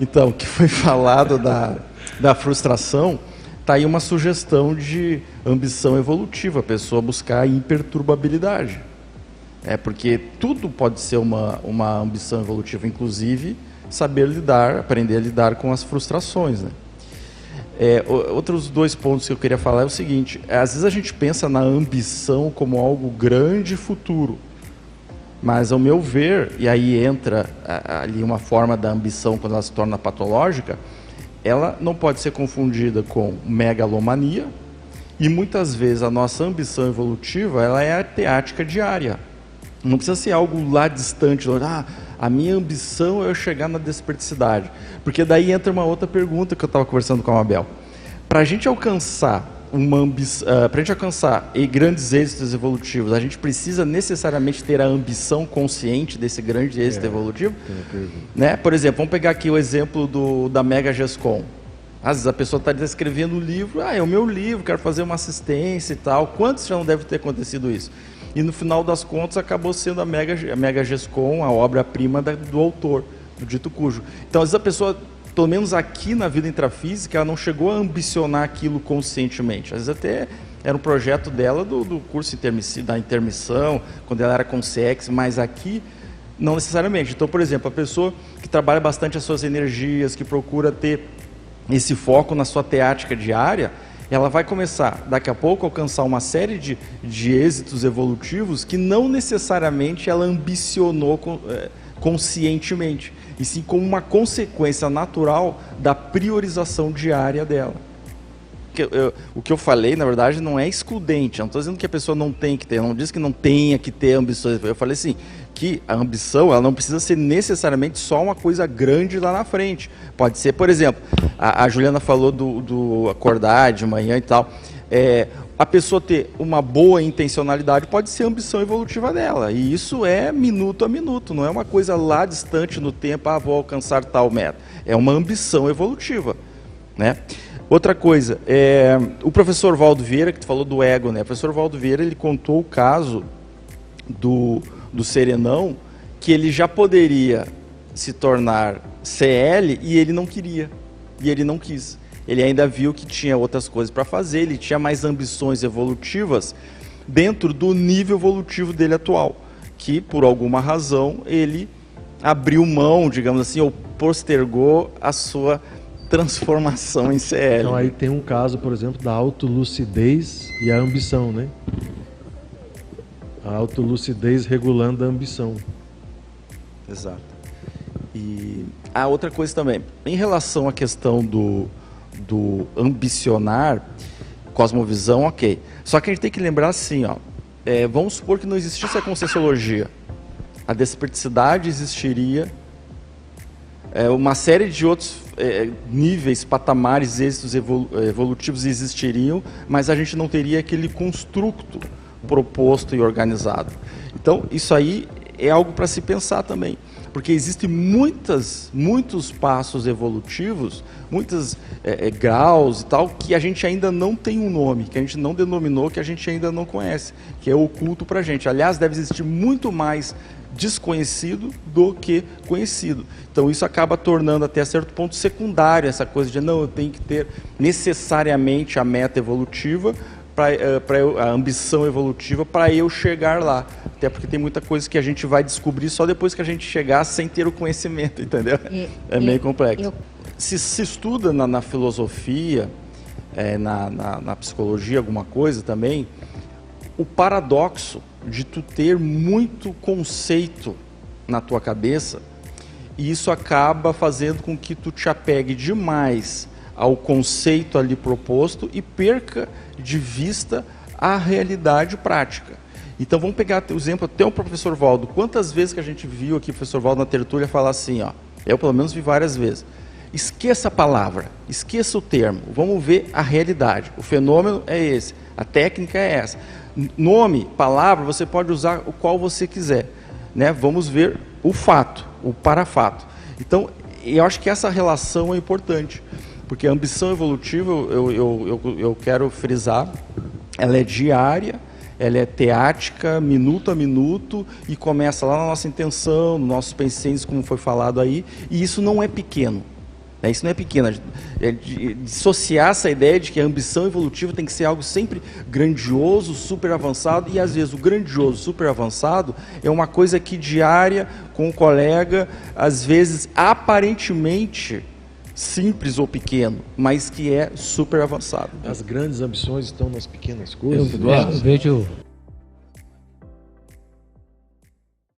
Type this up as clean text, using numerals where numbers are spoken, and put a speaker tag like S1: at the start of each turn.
S1: Então, o que foi falado da frustração, está aí uma sugestão de ambição evolutiva, a pessoa buscar a imperturbabilidade. Porque tudo pode ser uma ambição evolutiva, inclusive saber lidar, aprender a lidar com as frustrações, né? Outros dois pontos que eu queria falar é o seguinte: às vezes a gente pensa na ambição como algo grande e futuro, mas ao meu ver, e aí entra ali uma forma da ambição quando ela se torna patológica, ela não pode ser confundida com megalomania, e muitas vezes a nossa ambição evolutiva ela é a teática diária. Não precisa ser algo lá distante, a minha ambição é eu chegar na desperticidade. Porque daí entra uma outra pergunta que eu estava conversando com a Mabel. Para a gente alcançar grandes êxitos evolutivos, a gente precisa necessariamente ter a ambição consciente desse grande êxito evolutivo? Né? Por exemplo, vamos pegar aqui o exemplo da Mega GESCOM. Às vezes a pessoa está escrevendo um livro, é o meu livro, quero fazer uma assistência e tal. Quantos já não deve ter acontecido isso? E no final das contas acabou sendo a Mega GESCOM, a obra-prima do autor, do dito cujo. Então, às vezes a pessoa, pelo menos aqui na vida intrafísica, ela não chegou a ambicionar aquilo conscientemente. Às vezes até era um projeto dela do curso da intermissão, quando ela era consex, mas aqui não necessariamente. Então, por exemplo, a pessoa que trabalha bastante as suas energias, que procura ter esse foco na sua teática diária, ela vai começar, daqui a pouco, a alcançar uma série de êxitos evolutivos que não necessariamente ela ambicionou conscientemente, e sim como uma consequência natural da priorização diária dela. O que eu falei, na verdade, não é excludente. Eu não estou dizendo que a pessoa não tem que ter, eu não disse que não tenha que ter ambições. Eu falei assim, que a ambição ela não precisa ser necessariamente só uma coisa grande lá na frente. Pode ser, por exemplo, a Juliana falou do acordar de manhã e tal. A pessoa ter uma boa intencionalidade pode ser a ambição evolutiva dela. E isso é minuto a minuto, não é uma coisa lá distante no tempo, vou alcançar tal meta. É uma ambição evolutiva, né? Outra coisa, o professor Valdo Vieira, que tu falou do ego, né? O professor Valdo Vieira, ele contou o caso do Serenão, que ele já poderia se tornar CL e ele não queria, e ele não quis. Ele ainda viu que tinha outras coisas para fazer, ele tinha mais ambições evolutivas dentro do nível evolutivo dele atual, que por alguma razão ele abriu mão, digamos assim, ou postergou a sua transformação em CL.
S2: Então aí tem um caso, por exemplo, da autolucidez e a ambição, né? A autolucidez regulando a ambição.
S1: Exato. E a outra coisa também, em relação à questão do ambicionar, cosmovisão, ok. Só que a gente tem que lembrar assim, vamos supor que não existisse a conscienciologia. A desperticidade existiria, uma série de outros níveis, patamares, êxitos evolutivos existiriam, mas a gente não teria aquele construto proposto e organizado. Então, isso aí é algo para se pensar também, porque existem muitos passos evolutivos, muitos graus e tal, que a gente ainda não tem um nome, que a gente não denominou, que a gente ainda não conhece, que é oculto para a gente. Aliás, deve existir muito mais desconhecido do que conhecido. Então isso acaba tornando até certo ponto secundário essa coisa de não, eu tenho que ter necessariamente a meta evolutiva, a ambição evolutiva para eu chegar lá. Até porque tem muita coisa que a gente vai descobrir só depois que a gente chegar sem ter o conhecimento, entendeu? É meio complexo. Se estuda na filosofia, na psicologia, alguma coisa também, o paradoxo de tu ter muito conceito na tua cabeça, e isso acaba fazendo com que tu te apegue demais ao conceito ali proposto e perca de vista a realidade prática. Então vamos pegar o exemplo até o professor Valdo. Quantas vezes que a gente viu aqui o professor Valdo na tertúlia falar assim, eu pelo menos vi várias vezes, esqueça a palavra, esqueça o termo, vamos ver a realidade. O fenômeno é esse, a técnica é essa. Nome, palavra, você pode usar o qual você quiser, né? Vamos ver o fato, o parafato. Então, eu acho que essa relação é importante, porque a ambição evolutiva, eu quero frisar, ela é diária, ela é teática, minuto a minuto, e começa lá na nossa intenção, nos nossos pensamentos, como foi falado aí, e isso não é pequeno. Isso não é pequeno. É dissociar essa ideia de que a ambição evolutiva tem que ser algo sempre grandioso, super avançado, e às vezes o grandioso, super avançado é uma coisa que diária com o colega, às vezes aparentemente simples ou pequeno, mas que é super avançado.
S2: As grandes ambições estão nas pequenas coisas.
S3: Eu vejo